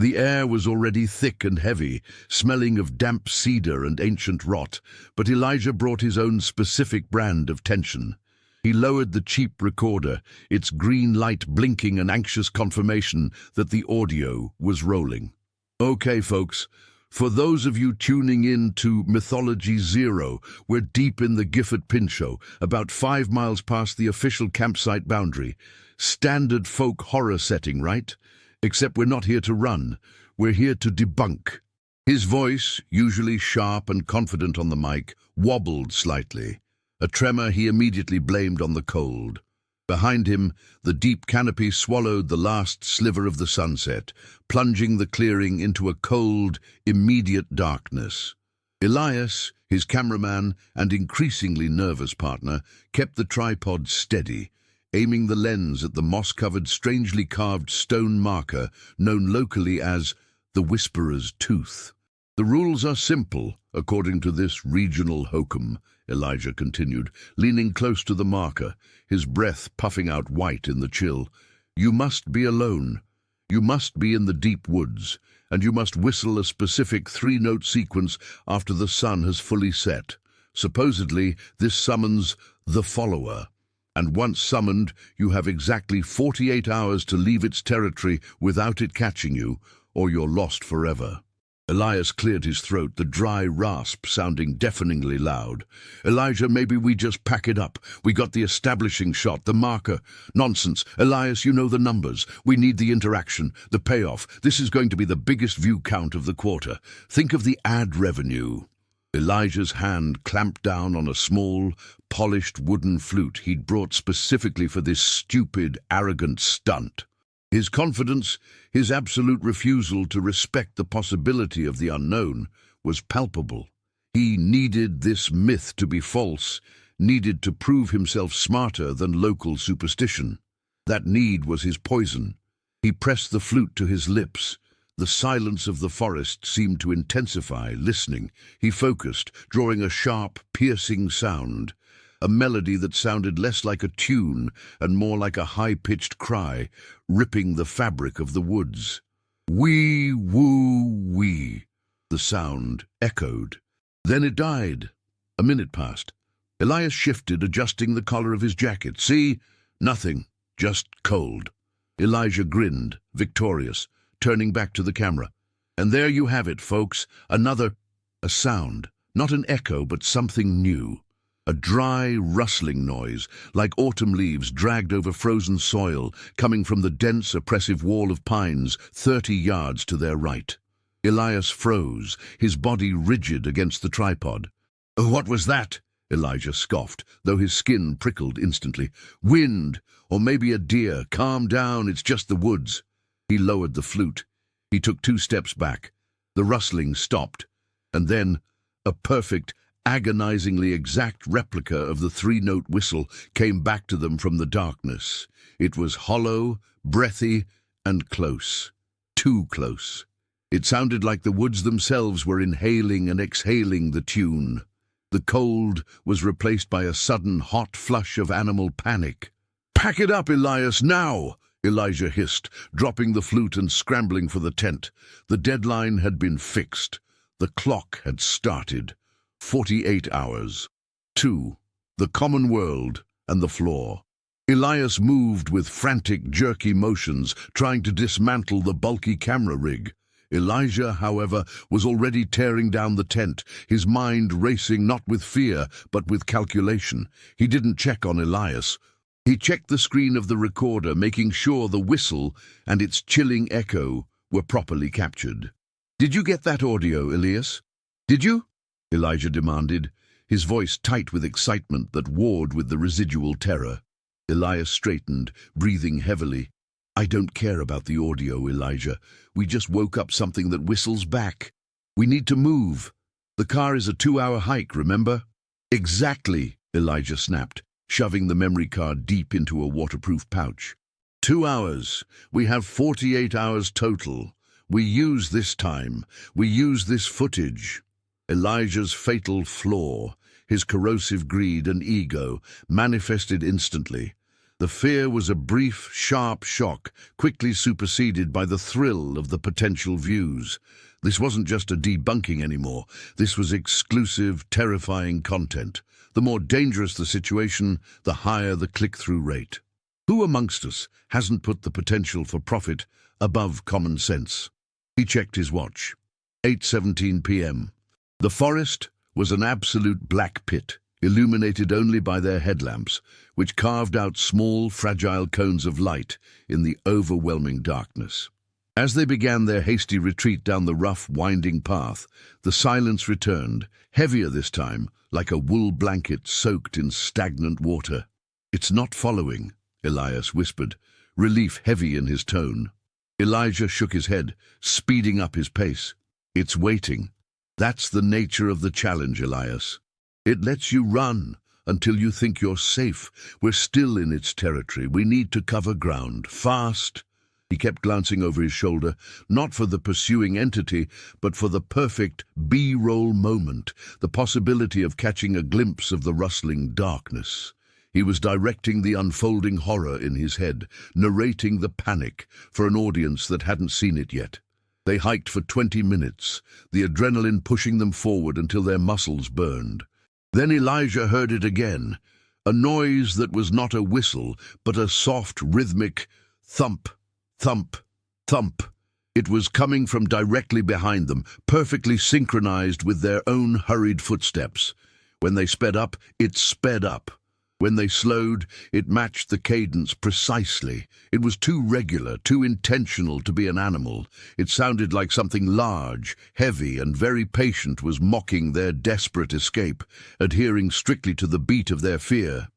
The air was already thick and heavy, smelling of damp cedar and ancient rot, but Elijah brought his own specific brand of tension. He lowered the cheap recorder, its green light blinking an anxious confirmation that the audio was rolling. Okay, folks, for those of you tuning in to Mythology Zero, we're deep in the Gifford Pinchot, about 5 miles past the official campsite boundary. Standard folk horror setting, right? Except we're not here to run, we're here to debunk. His voice, usually sharp and confident on the mic, wobbled slightly, a tremor he immediately blamed on the cold. Behind him, the deep canopy swallowed the last sliver of the sunset, plunging the clearing into a cold, immediate darkness. Elias, his cameraman and increasingly nervous partner, kept the tripod steady, aiming the lens at the moss-covered, strangely carved stone marker known locally as the Whisperer's Tooth. The rules are simple, according to this regional hokum, Elijah continued, leaning close to the marker, his breath puffing out white in the chill. You must be alone. You must be in the deep woods, and you must whistle a specific 3-note sequence after the sun has fully set. Supposedly, this summons the follower. And once summoned, you have exactly 48 hours to leave its territory without it catching you, or you're lost forever. Elias cleared his throat, the dry rasp sounding deafeningly loud. Elijah, maybe we just pack it up. We got the establishing shot, the marker. Nonsense. Elias, you know the numbers. We need the interaction, the payoff. This is going to be the biggest view count of the quarter. Think of the ad revenue. Elijah's hand clamped down on a small, polished wooden flute he'd brought specifically for this stupid, arrogant stunt. His confidence, his absolute refusal to respect the possibility of the unknown, was palpable. He needed this myth to be false, needed to prove himself smarter than local superstition. That need was his poison. He pressed the flute to his lips. The silence of the forest seemed to intensify, listening. He focused, drawing a sharp, piercing sound, a melody that sounded less like a tune and more like a high-pitched cry, ripping the fabric of the woods. Wee, woo, wee. The sound echoed. Then it died. A minute passed. Elias shifted, adjusting the collar of his jacket. See? Nothing. Just cold. Elijah grinned, victorious, turning back to the camera. And there you have it, folks. A sound. Not an echo, but something new. A dry, rustling noise, like autumn leaves dragged over frozen soil, coming from the dense, oppressive wall of pines 30 yards to their right. Elias froze, his body rigid against the tripod. What was that? Elijah scoffed, though his skin prickled instantly. Wind, or maybe a deer. Calm down, it's just the woods. He lowered the flute. He took 2 steps back. The rustling stopped, and then a perfect, agonizingly exact replica of the 3-note whistle came back to them from the darkness. It was hollow, breathy, and close. Too close. It sounded like the woods themselves were inhaling and exhaling the tune. The cold was replaced by a sudden hot flush of animal panic. "Pack it up, Elias, now!" Elijah hissed, dropping the flute and scrambling for the tent. The deadline had been fixed. The clock had started. 48 hours. 2. The common world and the floor. Elias moved with frantic, jerky motions, trying to dismantle the bulky camera rig. Elijah, however, was already tearing down the tent, his mind racing not with fear, but with calculation. He didn't check on Elias. He checked the screen of the recorder, making sure the whistle and its chilling echo were properly captured. "Did you get that audio, Elias? Did you?" Elijah demanded, his voice tight with excitement that warred with the residual terror. Elias straightened, breathing heavily. "I don't care about the audio, Elijah. We just woke up something that whistles back. We need to move. The car is a 2-hour hike, remember?" "Exactly," Elijah snapped, shoving the memory card deep into a waterproof pouch. 2 hours. We have 48 hours total. We use this time. We use this footage. Elijah's fatal flaw, his corrosive greed and ego, manifested instantly. The fear was a brief, sharp shock, quickly superseded by the thrill of the potential views. This wasn't just a debunking anymore. This was exclusive, terrifying content. The more dangerous the situation, the higher the click-through rate. Who amongst us hasn't put the potential for profit above common sense? He checked his watch. 8:17 p.m. The forest was an absolute black pit, illuminated only by their headlamps, which carved out small, fragile cones of light in the overwhelming darkness. As they began their hasty retreat down the rough, winding path, the silence returned, heavier this time, like a wool blanket soaked in stagnant water. "It's not following," Elias whispered, relief heavy in his tone. Elijah shook his head, speeding up his pace. "It's waiting. That's the nature of the challenge, Elias. It lets you run until you think you're safe. We're still in its territory. We need to cover ground, fast." He kept glancing over his shoulder, not for the pursuing entity, but for the perfect B-roll moment, the possibility of catching a glimpse of the rustling darkness. He was directing the unfolding horror in his head, narrating the panic for an audience that hadn't seen it yet. They hiked for 20 minutes, the adrenaline pushing them forward until their muscles burned. Then Elijah heard it again, a noise that was not a whistle, but a soft, rhythmic thump, thump, thump. It was coming from directly behind them, perfectly synchronized with their own hurried footsteps. When they sped up, it sped up. When they slowed, it matched the cadence precisely. It was too regular, too intentional to be an animal. It sounded like something large, heavy, and very patient was mocking their desperate escape, adhering strictly to the beat of their fear.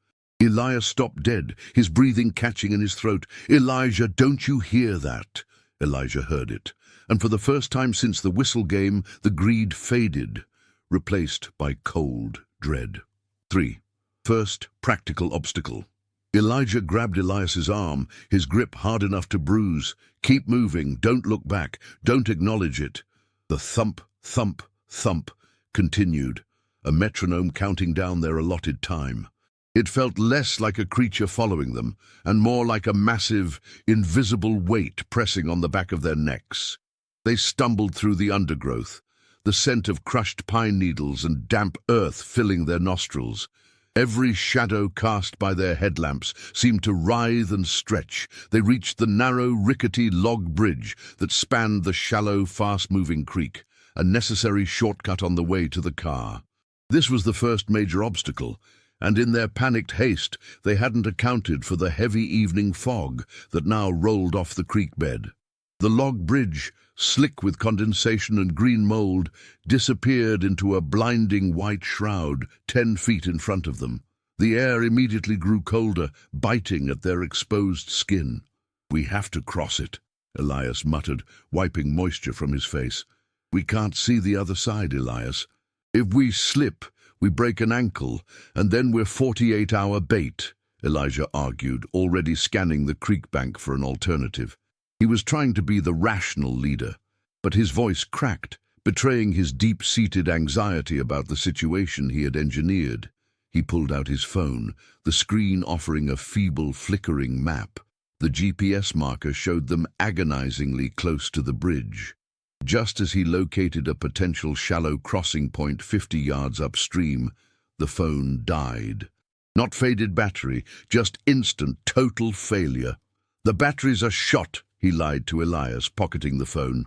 Elias stopped dead, his breathing catching in his throat. "Elijah, don't you hear that?" Elijah heard it, and for the first time since the whistle game, the greed faded, replaced by cold dread. 3. First practical obstacle. Elijah grabbed Elias's arm, his grip hard enough to bruise. "Keep moving, don't look back, don't acknowledge it." The thump, thump, thump continued, a metronome counting down their allotted time. It felt less like a creature following them, and more like a massive, invisible weight pressing on the back of their necks. They stumbled through the undergrowth, the scent of crushed pine needles and damp earth filling their nostrils. Every shadow cast by their headlamps seemed to writhe and stretch. They reached the narrow, rickety log bridge that spanned the shallow, fast-moving creek, a necessary shortcut on the way to the car. This was the first major obstacle, and in their panicked haste, they hadn't accounted for the heavy evening fog that now rolled off the creek bed. The log bridge, slick with condensation and green mold, disappeared into a blinding white shroud 10 feet in front of them. The air immediately grew colder, biting at their exposed skin. "We have to cross it," Elias muttered, wiping moisture from his face. "We can't see the other side, Elias. If we slip, we break an ankle, and then we're 48-hour bait," Elijah argued, already scanning the creek bank for an alternative. He was trying to be the rational leader, but his voice cracked, betraying his deep-seated anxiety about the situation he had engineered. He pulled out his phone, the screen offering a feeble, flickering map. The GPS marker showed them agonizingly close to the bridge. Just as he located a potential shallow crossing point 50 yards upstream, the phone died. Not faded battery, just instant, total failure. "The batteries are shot," he lied to Elias, pocketing the phone.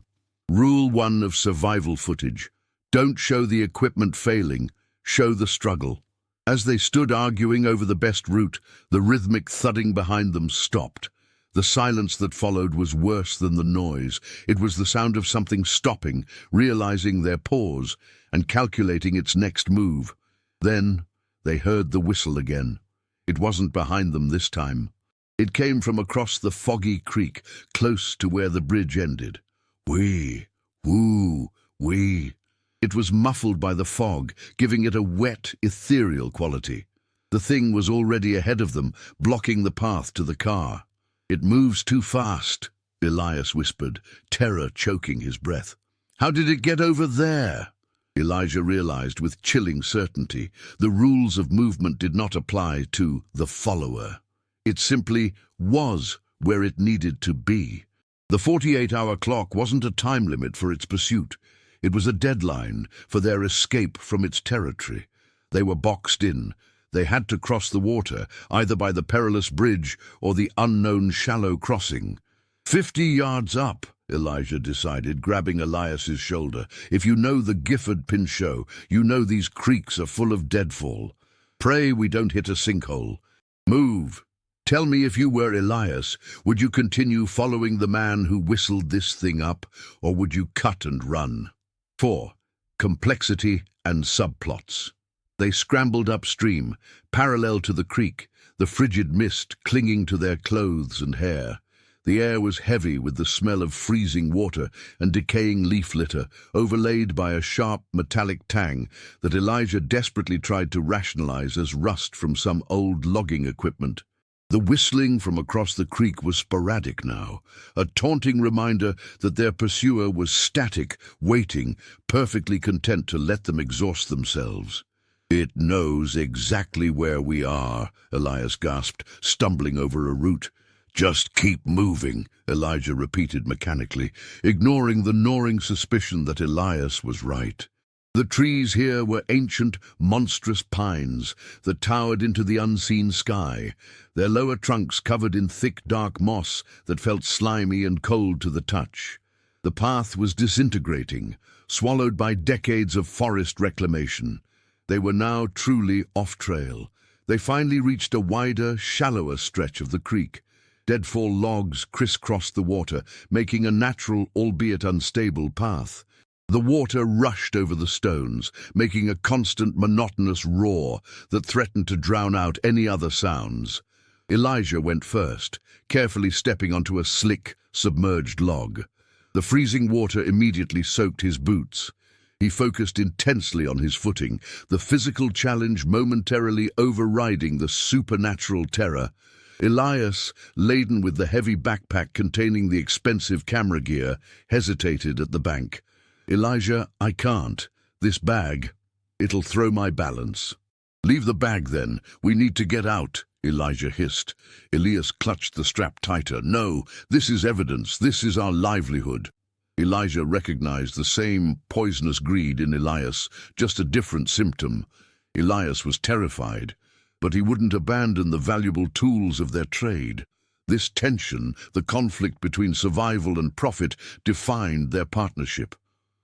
Rule 1 of survival footage. Don't show the equipment failing, show the struggle. As they stood arguing over the best route, the rhythmic thudding behind them stopped. The silence that followed was worse than the noise. It was the sound of something stopping, realizing their pause, and calculating its next move. Then they heard the whistle again. It wasn't behind them this time. It came from across the foggy creek, close to where the bridge ended. Wee, woo, wee. It was muffled by the fog, giving it a wet, ethereal quality. The thing was already ahead of them, blocking the path to the car. "It moves too fast," Elias whispered, terror choking his breath. "How did it get over there?" Elijah realized with chilling certainty the rules of movement did not apply to the follower. It simply was where it needed to be. The 48-hour clock wasn't a time limit for its pursuit. It was a deadline for their escape from its territory. They were boxed in. They had to cross the water, either by the perilous bridge or the unknown shallow crossing. 50 yards up, Elijah decided, grabbing Elias's shoulder. If you know the Gifford Pinchot, you know these creeks are full of deadfall. Pray we don't hit a sinkhole. Move. Tell me, if you were Elias, would you continue following the man who whistled this thing up, or would you cut and run? 4. Complexity and subplots. They scrambled upstream, parallel to the creek, the frigid mist clinging to their clothes and hair. The air was heavy with the smell of freezing water and decaying leaf litter, overlaid by a sharp metallic tang that Elijah desperately tried to rationalize as rust from some old logging equipment. The whistling from across the creek was sporadic now, a taunting reminder that their pursuer was static, waiting, perfectly content to let them exhaust themselves. "It knows exactly where we are," Elias gasped, stumbling over a root. "Just keep moving," Elijah repeated mechanically, ignoring the gnawing suspicion that Elias was right. The trees here were ancient, monstrous pines that towered into the unseen sky, their lower trunks covered in thick, dark moss that felt slimy and cold to the touch. The path was disintegrating, swallowed by decades of forest reclamation. They were now truly off-trail. They finally reached a wider, shallower stretch of the creek. Deadfall logs crisscrossed the water, making a natural, albeit unstable, path. The water rushed over the stones, making a constant, monotonous roar that threatened to drown out any other sounds. Elijah went first, carefully stepping onto a slick, submerged log. The freezing water immediately soaked his boots. He focused intensely on his footing, the physical challenge momentarily overriding the supernatural terror. Elias, laden with the heavy backpack containing the expensive camera gear, hesitated at the bank. "Elijah, I can't. This bag, it'll throw my balance." "Leave the bag then. We need to get out," Elijah hissed. Elias clutched the strap tighter. "No, this is evidence. This is our livelihood." Elijah recognized the same poisonous greed in Elias, just a different symptom. Elias was terrified, but he wouldn't abandon the valuable tools of their trade. This tension, the conflict between survival and profit, defined their partnership.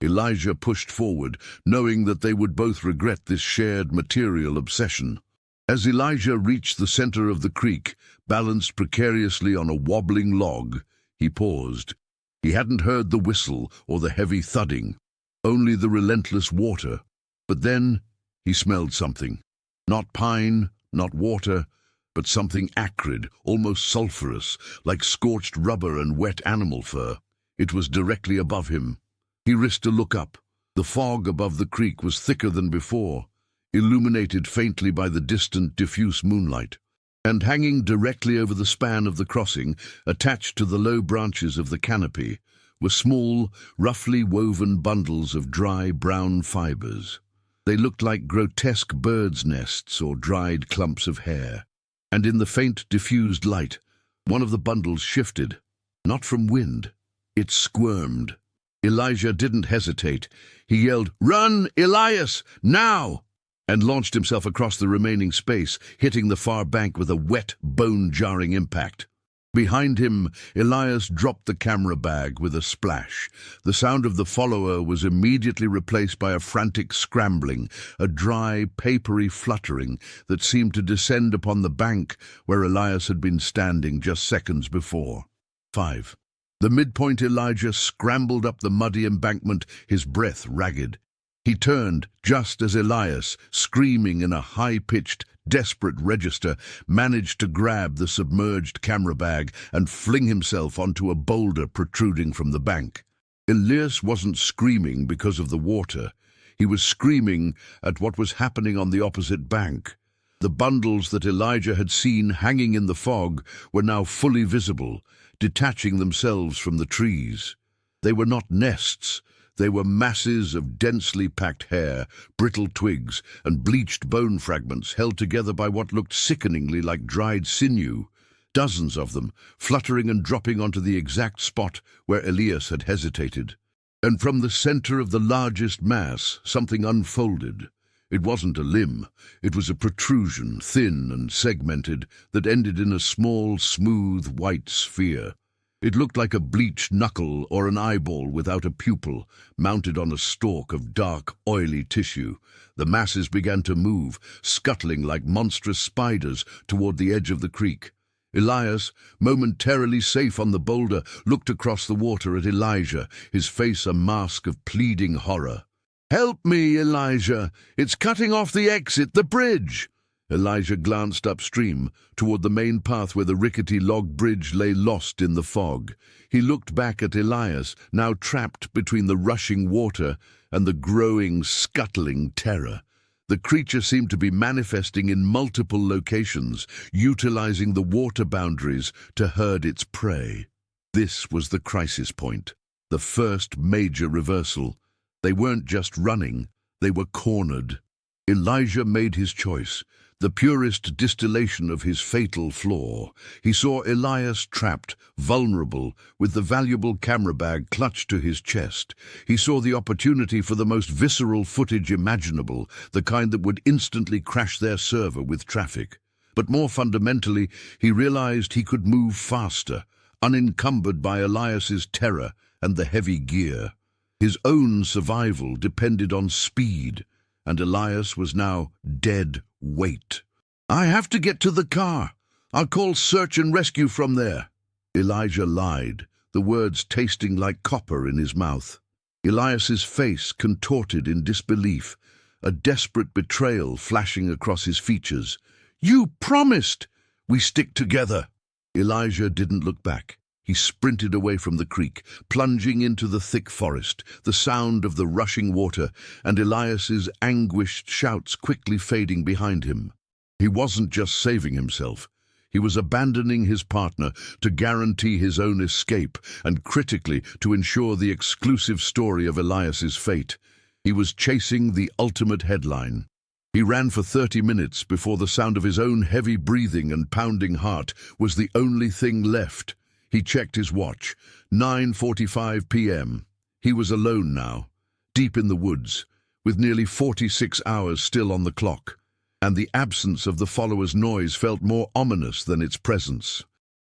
Elijah pushed forward, knowing that they would both regret this shared material obsession. As Elijah reached the center of the creek, balanced precariously on a wobbling log, he paused. He hadn't heard the whistle or the heavy thudding, only the relentless water. But then he smelled something. Not pine, not water, but something acrid, almost sulphurous, like scorched rubber and wet animal fur. It was directly above him. He risked a look up. The fog above the creek was thicker than before, illuminated faintly by the distant, diffuse moonlight. And hanging directly over the span of the crossing, attached to the low branches of the canopy, were small, roughly woven bundles of dry brown fibers. They looked like grotesque birds' nests or dried clumps of hair. And in the faint, diffused light, one of the bundles shifted. Not from wind. It squirmed. Elijah didn't hesitate. He yelled, "Run, Elias, now!" and launched himself across the remaining space, hitting the far bank with a wet, bone-jarring impact. Behind him, Elias dropped the camera bag with a splash. The sound of the follower was immediately replaced by a frantic scrambling, a dry, papery fluttering that seemed to descend upon the bank where Elias had been standing just seconds before. 5. The midpoint Elijah scrambled up the muddy embankment, his breath ragged. He turned just as Elias, screaming in a high-pitched, desperate register, managed to grab the submerged camera bag and fling himself onto a boulder protruding from the bank. Elias wasn't screaming because of the water. He was screaming at what was happening on the opposite bank. The bundles that Elijah had seen hanging in the fog were now fully visible, detaching themselves from the trees. They were not nests. They were masses of densely packed hair, brittle twigs, and bleached bone fragments held together by what looked sickeningly like dried sinew. dozens of them, fluttering and dropping onto the exact spot where Elias had hesitated. And from the center of the largest mass, something unfolded. It wasn't a limb. It was a protrusion, thin and segmented, that ended in a small, smooth, white sphere. It looked like a bleached knuckle or an eyeball without a pupil, mounted on a stalk of dark, oily tissue. The masses began to move, scuttling like monstrous spiders toward the edge of the creek. Elias, momentarily safe on the boulder, looked across the water at Elijah, his face a mask of pleading horror. "Help me, Elijah! It's cutting off the exit, the bridge!" Elijah glanced upstream, toward the main path where the rickety log bridge lay lost in the fog. He looked back at Elias, now trapped between the rushing water and the growing, scuttling terror. The creature seemed to be manifesting in multiple locations, utilizing the water boundaries to herd its prey. This was the crisis point, the first major reversal. They weren't just running, they were cornered. Elijah made his choice, the purest distillation of his fatal flaw. He saw Elias trapped, vulnerable, with the valuable camera bag clutched to his chest. He saw the opportunity for the most visceral footage imaginable, the kind that would instantly crash their server with traffic. But more fundamentally, he realized he could move faster, unencumbered by Elias's terror and the heavy gear. His own survival depended on speed, and Elias was now dead weight. "I have to get to the car. I'll call search and rescue from there." Elijah lied, the words tasting like copper in his mouth. Elias's face contorted in disbelief, a desperate betrayal flashing across his features. "You promised! We stick together." Elijah didn't look back. He sprinted away from the creek, plunging into the thick forest, the sound of the rushing water and Elias's anguished shouts quickly fading behind him. He wasn't just saving himself. He was abandoning his partner to guarantee his own escape and, critically, to ensure the exclusive story of Elias's fate. He was chasing the ultimate headline. He ran for 30 minutes before the sound of his own heavy breathing and pounding heart was the only thing left. He checked his watch. 9:45 p.m. He was alone now, deep in the woods, with nearly 46 hours still on the clock, and the absence of the follower's noise felt more ominous than its presence.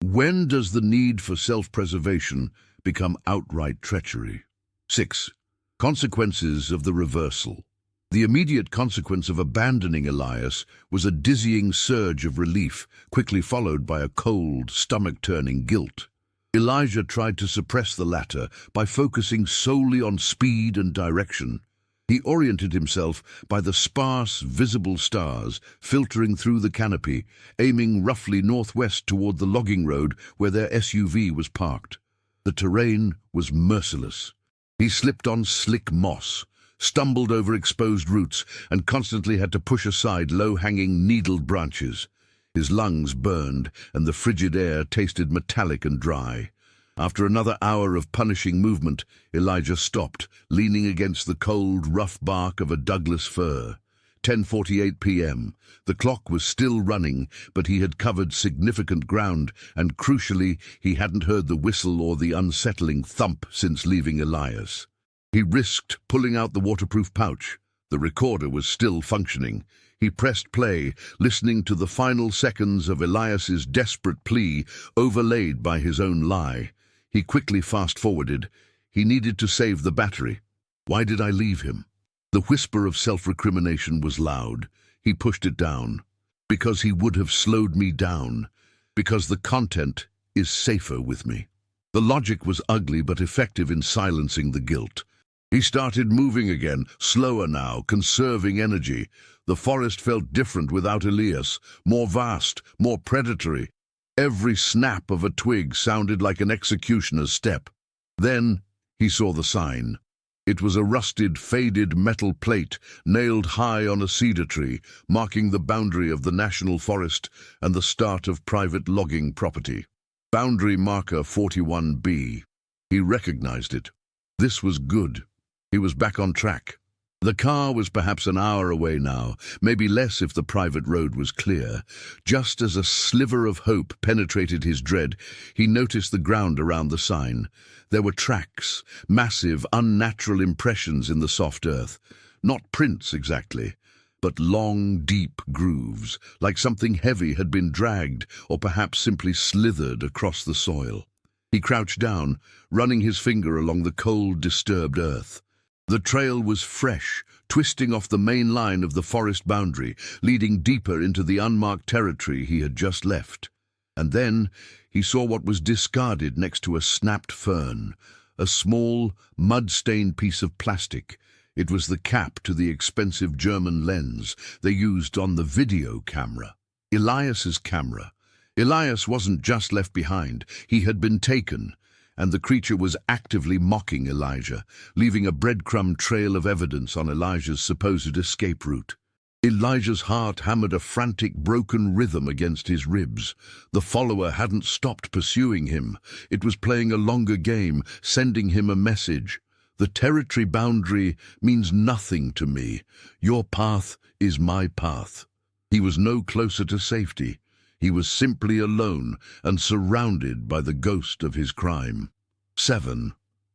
When does the need for self-preservation become outright treachery? 6. Consequences of the reversal. The immediate consequence of abandoning Elias was a dizzying surge of relief, quickly followed by a cold, stomach-turning guilt. Elijah tried to suppress the latter by focusing solely on speed and direction. He oriented himself by the sparse, visible stars filtering through the canopy, aiming roughly northwest toward the logging road where their SUV was parked. The terrain was merciless. He slipped on slick moss, stumbled over exposed roots, and constantly had to push aside low-hanging, needled branches. His lungs burned, and the frigid air tasted metallic and dry. After another hour of punishing movement, Elijah stopped, leaning against the cold, rough bark of a Douglas fir. 10:48 p.m. The clock was still running, but he had covered significant ground, and crucially, he hadn't heard the whistle or the unsettling thump since leaving Elias. He risked pulling out the waterproof pouch. The recorder was still functioning. He pressed play, listening to the final seconds of Elias's desperate plea, overlaid by his own lie. He quickly fast-forwarded. He needed to save the battery. Why did I leave him? The whisper of self-recrimination was loud. He pushed it down. Because he would have slowed me down. Because the content is safer with me. The logic was ugly but effective in silencing the guilt. He started moving again, slower now, conserving energy. The forest felt different without Elias, more vast, more predatory. Every snap of a twig sounded like an executioner's step. Then he saw the sign. It was a rusted, faded metal plate nailed high on a cedar tree, marking the boundary of the national forest and the start of private logging property. Boundary marker 41B. He recognized it. This was good. He was back on track. The car was perhaps an hour away now, maybe less if the private road was clear. Just as a sliver of hope penetrated his dread, he noticed the ground around the sign. There were tracks, massive, unnatural impressions in the soft earth. Not prints exactly, but long, deep grooves, like something heavy had been dragged or perhaps simply slithered across the soil. He crouched down, running his finger along the cold, disturbed earth. The trail was fresh, twisting off the main line of the forest boundary, leading deeper into the unmarked territory he had just left. And then he saw what was discarded next to a snapped fern, a small, mud-stained piece of plastic. It was the cap to the expensive German lens they used on the video camera. Elias's camera. Elias wasn't just left behind, he had been taken, and the creature was actively mocking Elijah, leaving a breadcrumb trail of evidence on Elijah's supposed escape route. Elijah's heart hammered a frantic, broken rhythm against his ribs. The follower hadn't stopped pursuing him. It was playing a longer game, sending him a message. The territory boundary means nothing to me. Your path is my path. He was no closer to safety. He was simply alone and surrounded by the ghost of his crime. 7.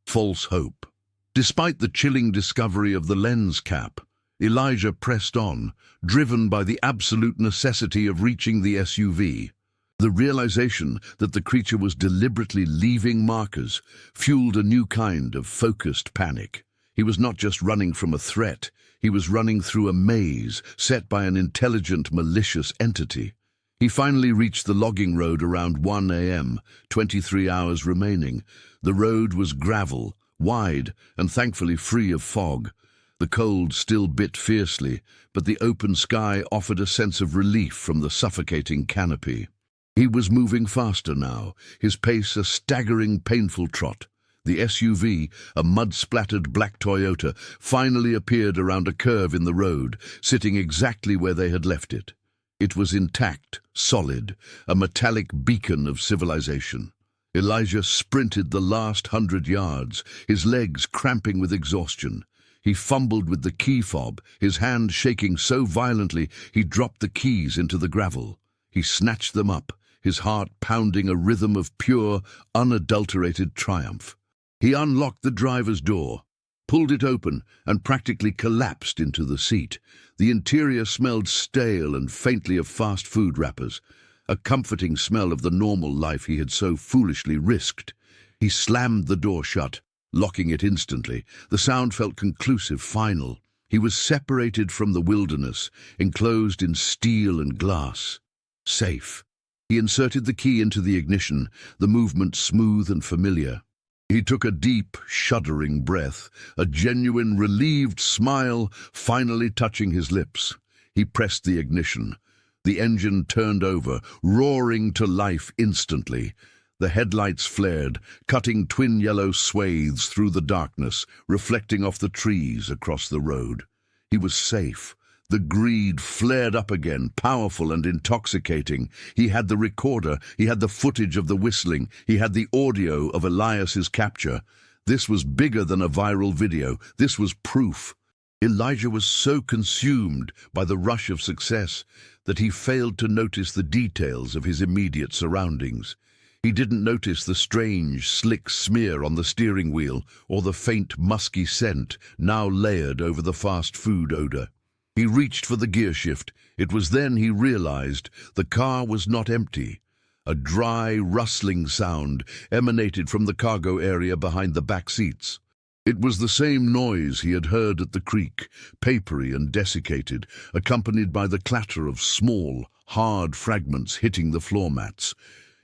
False hope. Despite the chilling discovery of the lens cap, Elijah pressed on, driven by the absolute necessity of reaching the SUV. The realization that the creature was deliberately leaving markers fueled a new kind of focused panic. He was not just running from a threat, he was running through a maze set by an intelligent, malicious entity. He finally reached the logging road around 1 a.m., 23 hours remaining. The road was gravel, wide, and thankfully free of fog. The cold still bit fiercely, but the open sky offered a sense of relief from the suffocating canopy. He was moving faster now, his pace a staggering, painful trot. The SUV, a mud-splattered black Toyota, finally appeared around a curve in the road, sitting exactly where they had left it. It was intact, solid, a metallic beacon of civilization. Elijah sprinted the last 100 yards, his legs cramping with exhaustion. He fumbled with the key fob, his hand shaking so violently he dropped the keys into the gravel. He snatched them up, his heart pounding a rhythm of pure, unadulterated triumph. He unlocked the driver's door, pulled it open, and practically collapsed into the seat. The interior smelled stale and faintly of fast food wrappers, a comforting smell of the normal life he had so foolishly risked. He slammed the door shut, locking it instantly. The sound felt conclusive, final. He was separated from the wilderness, enclosed in steel and glass. Safe. He inserted the key into the ignition, the movement smooth and familiar. He took a deep, shuddering breath, a genuine, relieved smile finally touching his lips. He pressed the ignition. The engine turned over, roaring to life instantly. The headlights flared, cutting twin yellow swathes through the darkness, reflecting off the trees across the road. He was safe. The greed flared up again, powerful and intoxicating. He had the recorder, he had the footage of the whistling, he had the audio of Elias's capture. This was bigger than a viral video. This was proof. Elijah was so consumed by the rush of success that he failed to notice the details of his immediate surroundings. He didn't notice the strange, slick smear on the steering wheel or the faint, musky scent now layered over the fast food odor. He reached for the gear shift. It was then he realized the car was not empty. A dry, rustling sound emanated from the cargo area behind the back seats. It was the same noise he had heard at the creek, papery and desiccated, accompanied by the clatter of small, hard fragments hitting the floor mats.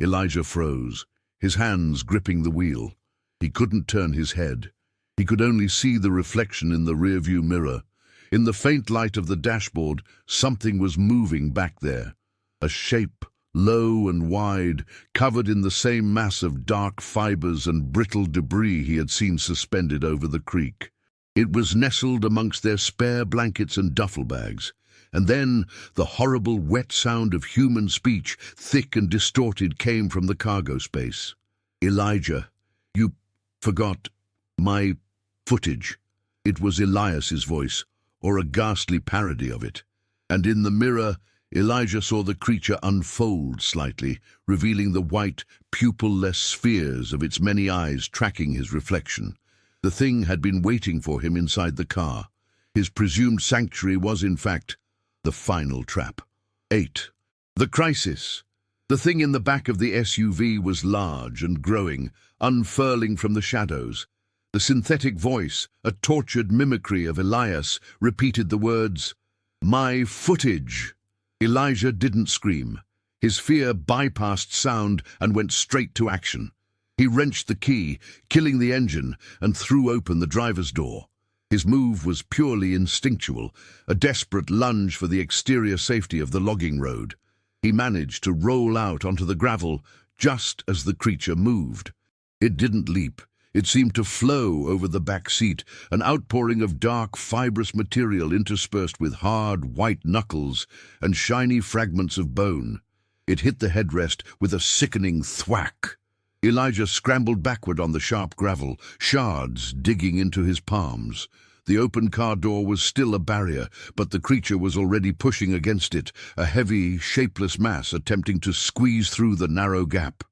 Elijah froze, his hands gripping the wheel. He couldn't turn his head. He could only see the reflection in the rearview mirror. In the faint light of the dashboard, something was moving back there. A shape, low and wide, covered in the same mass of dark fibers and brittle debris he had seen suspended over the creek. It was nestled amongst their spare blankets and duffel bags. And then the horrible wet sound of human speech, thick and distorted, came from the cargo space. "Elijah, you forgot my footage." It was Elias's voice, or a ghastly parody of it. And in the mirror, Elijah saw the creature unfold slightly, revealing the white, pupil-less spheres of its many eyes tracking his reflection. The thing had been waiting for him inside the car. His presumed sanctuary was, in fact, the final trap. 8. The crisis. The thing in the back of the SUV was large and growing, unfurling from the shadows. The synthetic voice, a tortured mimicry of Elias, repeated the words, "My footage." Elijah didn't scream. His fear bypassed sound and went straight to action. He wrenched the key, killing the engine, and threw open the driver's door. His move was purely instinctual, a desperate lunge for the exterior safety of the logging road. He managed to roll out onto the gravel just as the creature moved. It didn't leap. It seemed to flow over the back seat, an outpouring of dark, fibrous material interspersed with hard, white knuckles and shiny fragments of bone. It hit the headrest with a sickening thwack. Elijah scrambled backward on the sharp gravel, shards digging into his palms. The open car door was still a barrier, but the creature was already pushing against it, a heavy, shapeless mass attempting to squeeze through the narrow gap.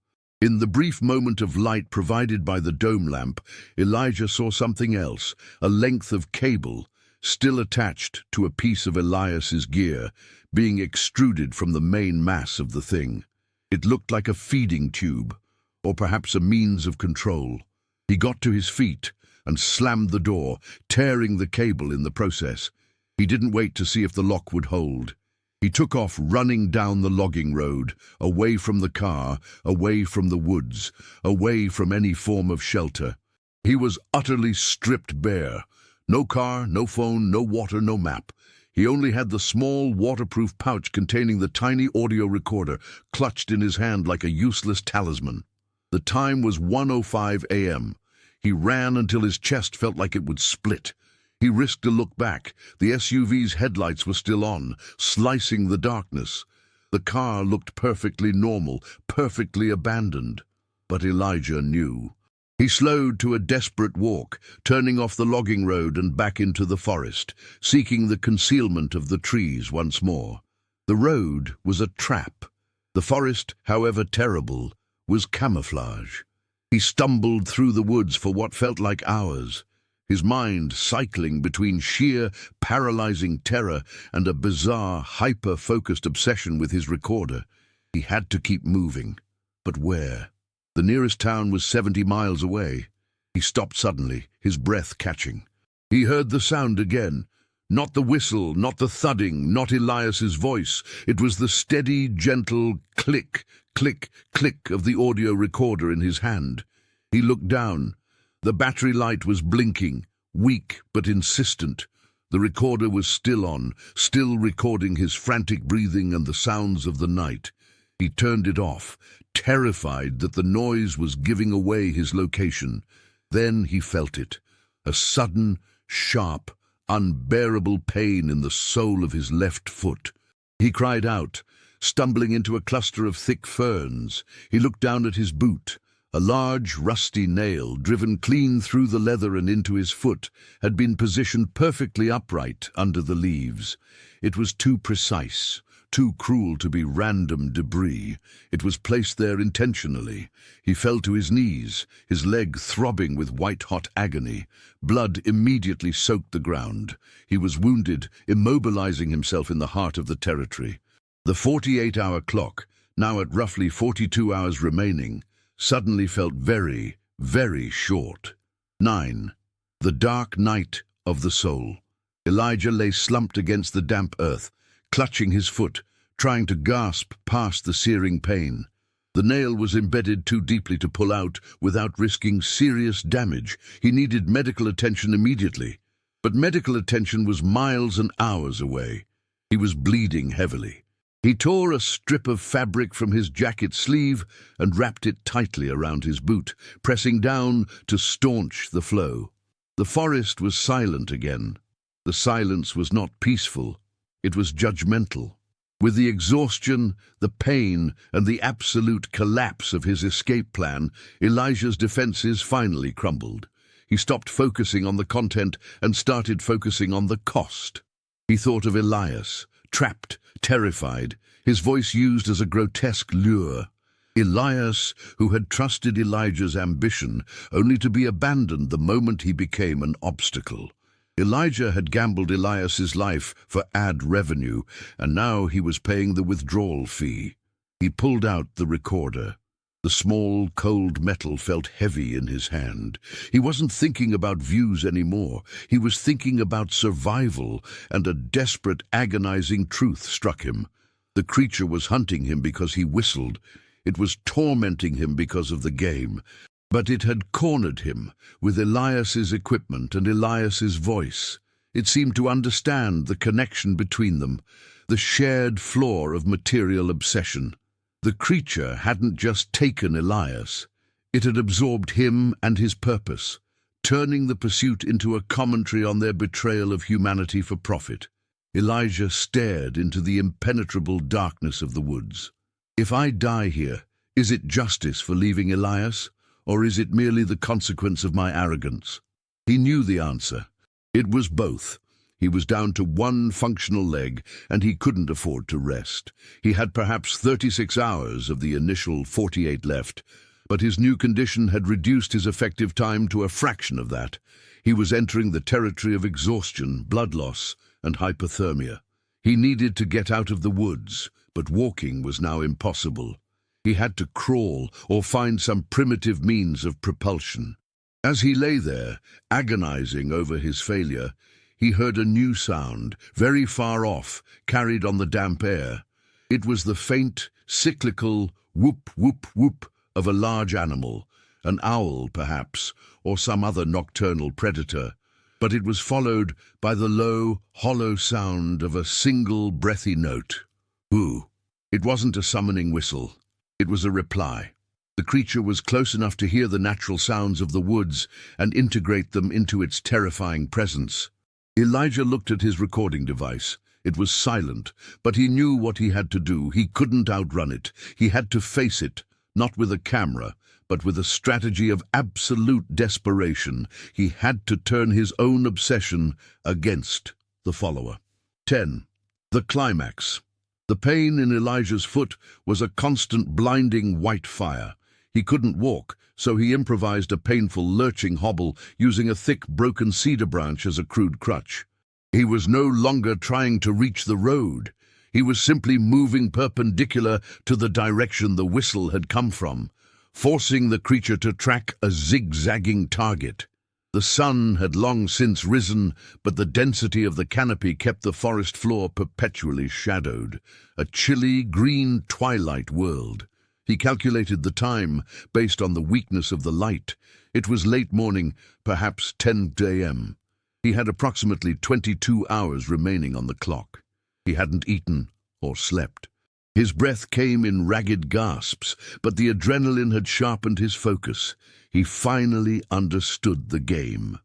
In the brief moment of light provided by the dome lamp, Elijah saw something else, a length of cable, still attached to a piece of Elias's gear, being extruded from the main mass of the thing. It looked like a feeding tube, or perhaps a means of control. He got to his feet and slammed the door, tearing the cable in the process. He didn't wait to see if the lock would hold. He took off running down the logging road, away from the car, away from the woods, away from any form of shelter. He was utterly stripped bare. No car, no phone, no water, no map. He only had the small, waterproof pouch containing the tiny audio recorder, clutched in his hand like a useless talisman. The time was 1:05 a.m. He ran until his chest felt like it would split. He risked a look back. The SUV's headlights were still on, slicing the darkness. The car looked perfectly normal, perfectly abandoned. But Elijah knew. He slowed to a desperate walk, turning off the logging road and back into the forest, seeking the concealment of the trees once more. The road was a trap. The forest, however terrible, was camouflage. He stumbled through the woods for what felt like hours, his mind cycling between sheer, paralyzing terror and a bizarre, hyper-focused obsession with his recorder. He had to keep moving. But where? The nearest town was 70 miles away. He stopped suddenly, his breath catching. He heard the sound again. Not the whistle, not the thudding, not Elias's voice. It was the steady, gentle click, click, click of the audio recorder in his hand. He looked down. The battery light was blinking, weak but insistent. The recorder was still on, still recording his frantic breathing and the sounds of the night. He turned it off, terrified that the noise was giving away his location. Then he felt it, a sudden, sharp, unbearable pain in the sole of his left foot. He cried out, stumbling into a cluster of thick ferns. He looked down at his boot. A large, rusty nail, driven clean through the leather and into his foot, had been positioned perfectly upright under the leaves. It was too precise, too cruel to be random debris. It was placed there intentionally. He fell to his knees, his leg throbbing with white-hot agony. Blood immediately soaked the ground. He was wounded, immobilizing himself in the heart of the territory. The 48-hour clock, now at roughly 42 hours remaining, suddenly felt very, very short. 9. The dark night of the soul. Elijah lay slumped against the damp earth, clutching his foot, trying to gasp past the searing pain. The nail was embedded too deeply to pull out without risking serious damage. He needed medical attention immediately. But medical attention was miles and hours away. He was bleeding heavily. He tore a strip of fabric from his jacket sleeve and wrapped it tightly around his boot, pressing down to staunch the flow. The forest was silent again. The silence was not peaceful. It was judgmental. With the exhaustion, the pain, and the absolute collapse of his escape plan, Elijah's defenses finally crumbled. He stopped focusing on the content and started focusing on the cost. He thought of Elias, trapped, terrified, his voice used as a grotesque lure. Elias, who had trusted Elijah's ambition, only to be abandoned the moment he became an obstacle. Elijah had gambled Elias's life for ad revenue, and now he was paying the withdrawal fee. He pulled out the recorder. The small, cold metal felt heavy in his hand. He wasn't thinking about views anymore. He was thinking about survival, and a desperate, agonizing truth struck him. The creature was hunting him because he whistled. It was tormenting him because of the game. But it had cornered him, with Elias's equipment and Elias's voice. It seemed to understand the connection between them, the shared flaw of material obsession. The creature hadn't just taken Elias. It had absorbed him and his purpose, turning the pursuit into a commentary on their betrayal of humanity for profit. Elijah stared into the impenetrable darkness of the woods. If I die here, is it justice for leaving Elias, or is it merely the consequence of my arrogance? He knew the answer. It was both. He was down to one functional leg, and he couldn't afford to rest. He had perhaps 36 hours of the initial 48 left, but his new condition had reduced his effective time to a fraction of that. He was entering the territory of exhaustion, blood loss, and hypothermia. He needed to get out of the woods, but walking was now impossible. He had to crawl or find some primitive means of propulsion. As he lay there, agonizing over his failure, he heard a new sound, very far off, carried on the damp air. It was the faint, cyclical whoop, whoop, whoop of a large animal, an owl perhaps, or some other nocturnal predator. But it was followed by the low, hollow sound of a single breathy note. Ooh. It wasn't a summoning whistle. It was a reply. The creature was close enough to hear the natural sounds of the woods and integrate them into its terrifying presence. Elijah looked at his recording device. It was silent, but he knew what he had to do. He couldn't outrun it. He had to face it, not with a camera, but with a strategy of absolute desperation. He had to turn his own obsession against the follower. 10. The climax. The pain in Elijah's foot was a constant blinding white fire. He couldn't walk, so he improvised a painful lurching hobble using a thick broken cedar branch as a crude crutch. He was no longer trying to reach the road. He was simply moving perpendicular to the direction the whistle had come from, forcing the creature to track a zigzagging target. The sun had long since risen, but the density of the canopy kept the forest floor perpetually shadowed, a chilly, green twilight world. He calculated the time based on the weakness of the light. It was late morning, perhaps 10 a.m. He had approximately 22 hours remaining on the clock. He hadn't eaten or slept. His breath came in ragged gasps, but the adrenaline had sharpened his focus. He finally understood the game.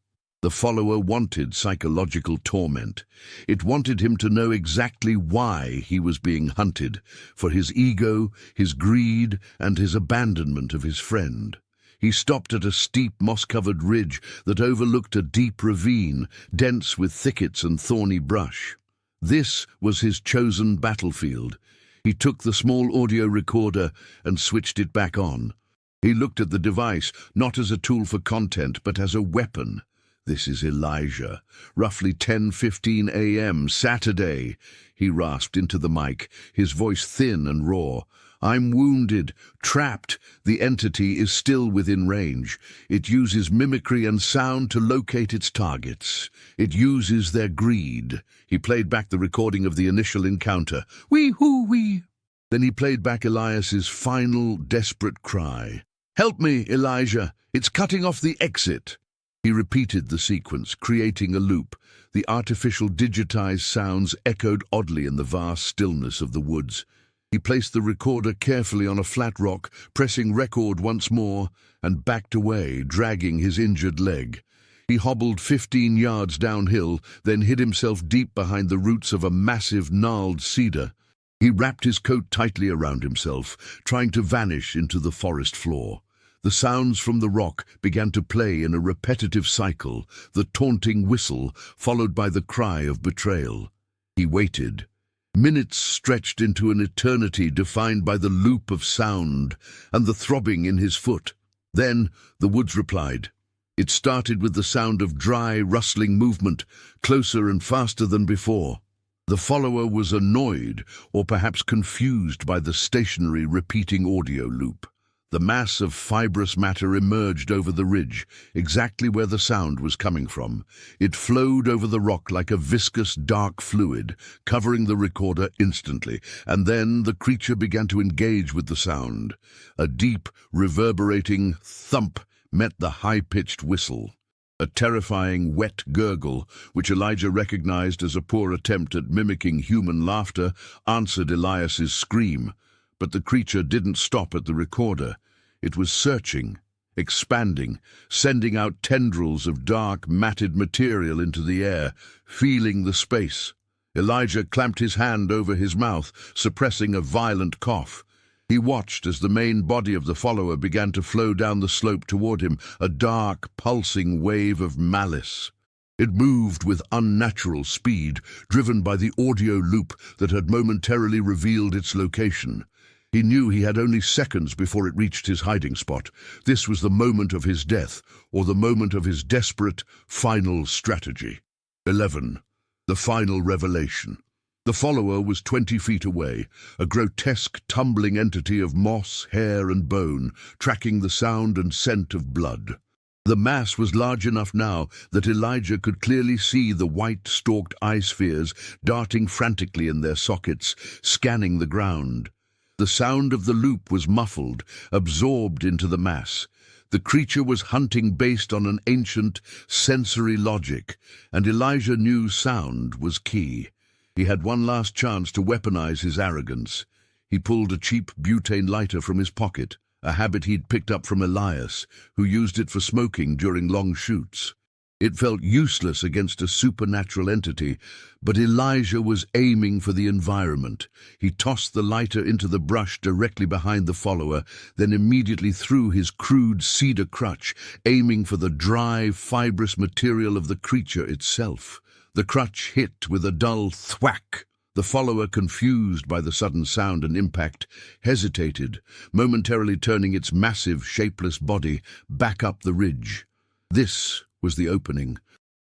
The follower wanted psychological torment. It wanted him to know exactly why he was being hunted, for his ego, his greed, and his abandonment of his friend. He stopped at a steep, moss-covered ridge that overlooked a deep ravine, dense with thickets and thorny brush. This was his chosen battlefield. He took the small audio recorder and switched it back on. He looked at the device, not as a tool for content, but as a weapon. This is Elijah. Roughly 10:15 a.m., Saturday. He rasped into the mic, his voice thin and raw. I'm wounded, trapped. The entity is still within range. It uses mimicry and sound to locate its targets. It uses their greed. He played back the recording of the initial encounter. Wee-hoo-wee. Then he played back Elias's final, desperate cry. Help me, Elijah. It's cutting off the exit. He repeated the sequence, creating a loop. The artificial digitized sounds echoed oddly in the vast stillness of the woods. He placed the recorder carefully on a flat rock, pressing record once more, and backed away, dragging his injured leg. He hobbled 15 yards downhill, then hid himself deep behind the roots of a massive, gnarled cedar. He wrapped his coat tightly around himself, trying to vanish into the forest floor. The sounds from the rock began to play in a repetitive cycle, the taunting whistle followed by the cry of betrayal. He waited. Minutes stretched into an eternity defined by the loop of sound and the throbbing in his foot. Then the woods replied. It started with the sound of dry, rustling movement, closer and faster than before. The follower was annoyed, or perhaps confused by the stationary, repeating audio loop. The mass of fibrous matter emerged over the ridge, exactly where the sound was coming from. It flowed over the rock like a viscous, dark fluid, covering the recorder instantly, and then the creature began to engage with the sound. A deep, reverberating thump met the high-pitched whistle. A terrifying, wet gurgle, which Elijah recognized as a poor attempt at mimicking human laughter, answered Elias's scream. But the creature didn't stop at the recorder. It was searching, expanding, sending out tendrils of dark, matted material into the air, feeling the space. Elijah clamped his hand over his mouth, suppressing a violent cough. He watched as the main body of the follower began to flow down the slope toward him, a dark, pulsing wave of malice. It moved with unnatural speed, driven by the audio loop that had momentarily revealed its location. He knew he had only seconds before it reached his hiding spot. This was the moment of his death, or the moment of his desperate, final strategy. 11. The final revelation. The follower was 20 feet away, a grotesque, tumbling entity of moss, hair, and bone, tracking the sound and scent of blood. The mass was large enough now that Elijah could clearly see the white-stalked eye spheres darting frantically in their sockets, scanning the ground. The sound of the loop was muffled, absorbed into the mass. The creature was hunting based on an ancient, sensory logic, and Elijah knew sound was key. He had one last chance to weaponize his arrogance. He pulled a cheap butane lighter from his pocket, a habit he'd picked up from Elias, who used it for smoking during long shoots. It felt useless against a supernatural entity, but Elijah was aiming for the environment. He tossed the lighter into the brush directly behind the follower, then immediately threw his crude cedar crutch, aiming for the dry, fibrous material of the creature itself. The crutch hit with a dull thwack. The follower, confused by the sudden sound and impact, hesitated, momentarily turning its massive, shapeless body back up the ridge. This was the opening.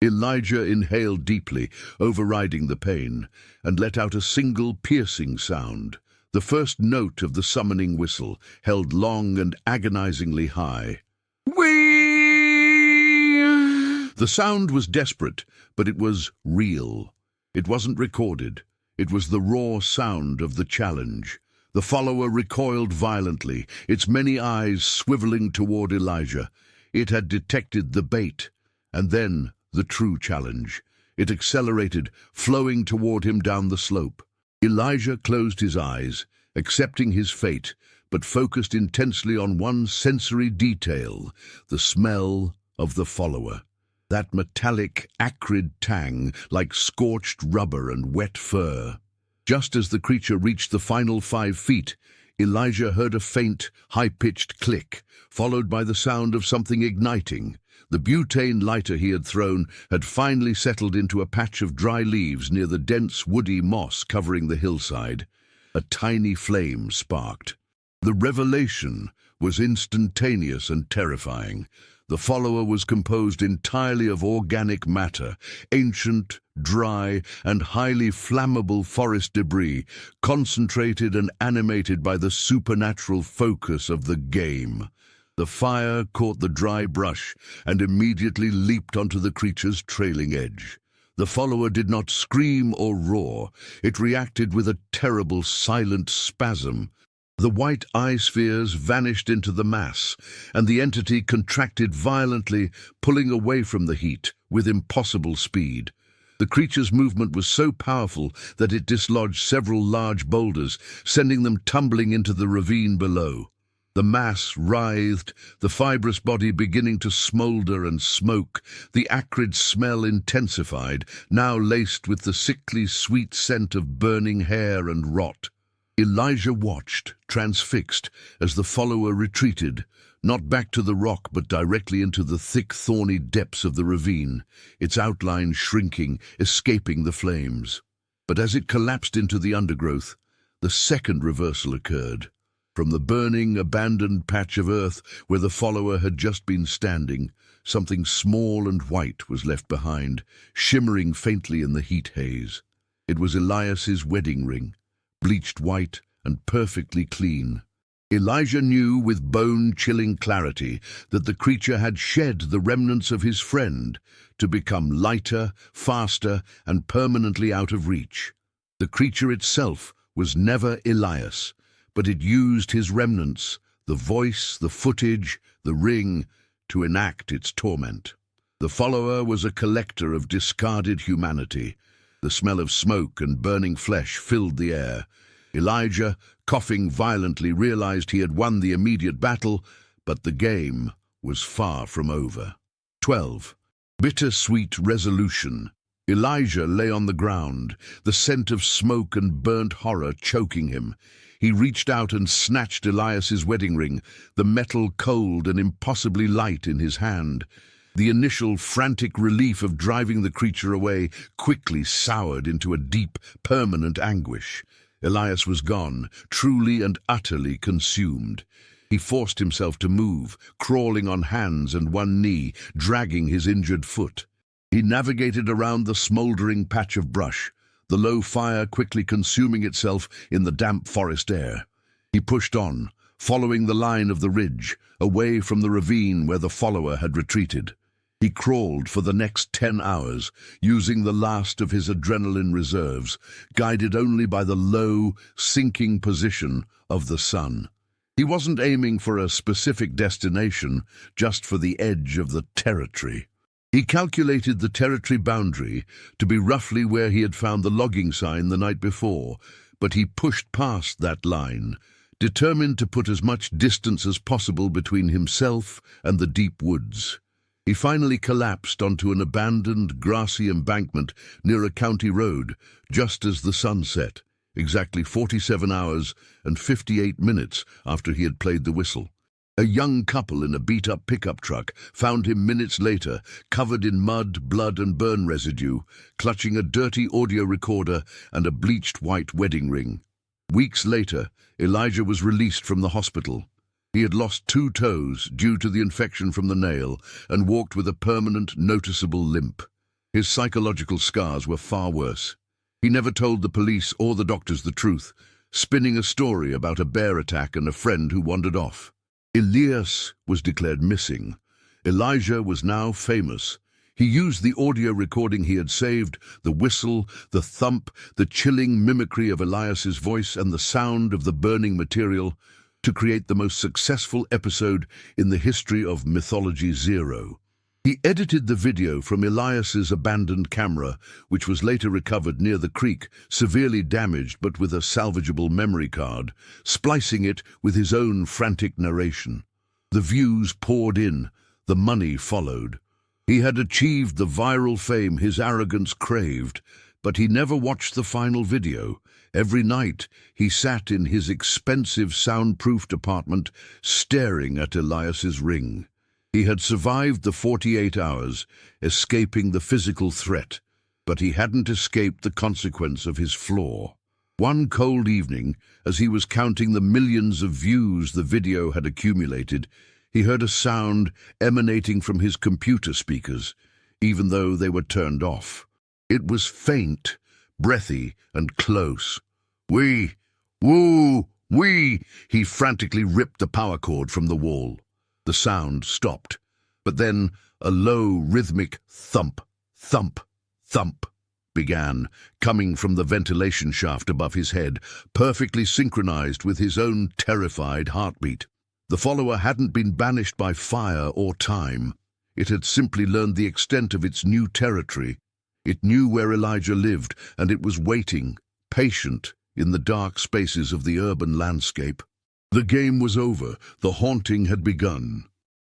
Elijah inhaled deeply, overriding the pain, and let out a single piercing sound. The first note of the summoning whistle, held long and agonizingly high. Whee! The sound was desperate, but it was real. It wasn't recorded. It was the raw sound of the challenge. The follower recoiled violently, its many eyes swiveling toward Elijah. It had detected the bait. And then the true challenge. It accelerated, flowing toward him down the slope. Elijah closed his eyes, accepting his fate, but focused intensely on one sensory detail, the smell of the follower. That metallic, acrid tang, like scorched rubber and wet fur. Just as the creature reached the final 5 feet, Elijah heard a faint, high-pitched click, followed by the sound of something igniting. The butane lighter he had thrown had finally settled into a patch of dry leaves near the dense, woody moss covering the hillside. A tiny flame sparked. The revelation was instantaneous and terrifying. The follower was composed entirely of organic matter, ancient, dry, and highly flammable forest debris, concentrated and animated by the supernatural focus of the game. The fire caught the dry brush and immediately leaped onto the creature's trailing edge. The follower did not scream or roar. It reacted with a terrible, silent spasm. The white eye spheres vanished into the mass, and the entity contracted violently, pulling away from the heat with impossible speed. The creature's movement was so powerful that it dislodged several large boulders, sending them tumbling into the ravine below. The mass writhed, the fibrous body beginning to smolder and smoke, the acrid smell intensified, now laced with the sickly sweet scent of burning hair and rot. Elijah watched, transfixed, as the follower retreated, not back to the rock but directly into the thick, thorny depths of the ravine, its outline shrinking, escaping the flames. But as it collapsed into the undergrowth, the second reversal occurred. From the burning, abandoned patch of earth where the follower had just been standing, something small and white was left behind, shimmering faintly in the heat haze. It was Elias's wedding ring, bleached white and perfectly clean. Elijah knew with bone-chilling clarity that the creature had shed the remnants of his friend to become lighter, faster, and permanently out of reach. The creature itself was never Elias, but it used his remnants, the voice, the footage, the ring, to enact its torment. The follower was a collector of discarded humanity. The smell of smoke and burning flesh filled the air. Elijah, coughing violently, realized he had won the immediate battle, but the game was far from over. 12. Bittersweet resolution. Elijah lay on the ground, the scent of smoke and burnt horror choking him. He reached out and snatched Elias's wedding ring, the metal cold and impossibly light in his hand. The initial frantic relief of driving the creature away quickly soured into a deep, permanent anguish. Elias was gone, truly and utterly consumed. He forced himself to move, crawling on hands and one knee, dragging his injured foot. He navigated around the smoldering patch of brush, the low fire quickly consuming itself in the damp forest air. He pushed on, following the line of the ridge, away from the ravine where the follower had retreated. He crawled for the next 10 hours, using the last of his adrenaline reserves, guided only by the low, sinking position of the sun. He wasn't aiming for a specific destination, just for the edge of the territory. He calculated the territory boundary to be roughly where he had found the logging sign the night before, but he pushed past that line, determined to put as much distance as possible between himself and the deep woods. He finally collapsed onto an abandoned, grassy embankment near a county road, just as the sun set, exactly 47 hours and 58 minutes after he had played the whistle. A young couple in a beat-up pickup truck found him minutes later, covered in mud, blood, and burn residue, clutching a dirty audio recorder and a bleached white wedding ring. Weeks later, Elijah was released from the hospital. He had lost 2 toes due to the infection from the nail and walked with a permanent, noticeable limp. His psychological scars were far worse. He never told the police or the doctors the truth, spinning a story about a bear attack and a friend who wandered off. Elias was declared missing. Elijah was now famous. He used the audio recording he had saved, the whistle, the thump, the chilling mimicry of Elias's voice and the sound of the burning material to create the most successful episode in the history of Mythology Zero. He edited the video from Elias's abandoned camera, which was later recovered near the creek, severely damaged but with a salvageable memory card, splicing it with his own frantic narration. The views poured in, the money followed. He had achieved the viral fame his arrogance craved, but he never watched the final video. Every night, he sat in his expensive soundproofed apartment, staring at Elias's ring. He had survived the 48 hours, escaping the physical threat, but he hadn't escaped the consequence of his flaw. One cold evening, as he was counting the millions of views the video had accumulated, he heard a sound emanating from his computer speakers, even though they were turned off. It was faint, breathy, and close. "Wee! Woo! Wee!" He frantically ripped the power cord from the wall. The sound stopped, but then a low, rhythmic thump, thump, thump began, coming from the ventilation shaft above his head, perfectly synchronized with his own terrified heartbeat. The follower hadn't been banished by fire or time. It had simply learned the extent of its new territory. It knew where Elijah lived, and it was waiting, patient, in the dark spaces of the urban landscape. The game was over. The haunting had begun.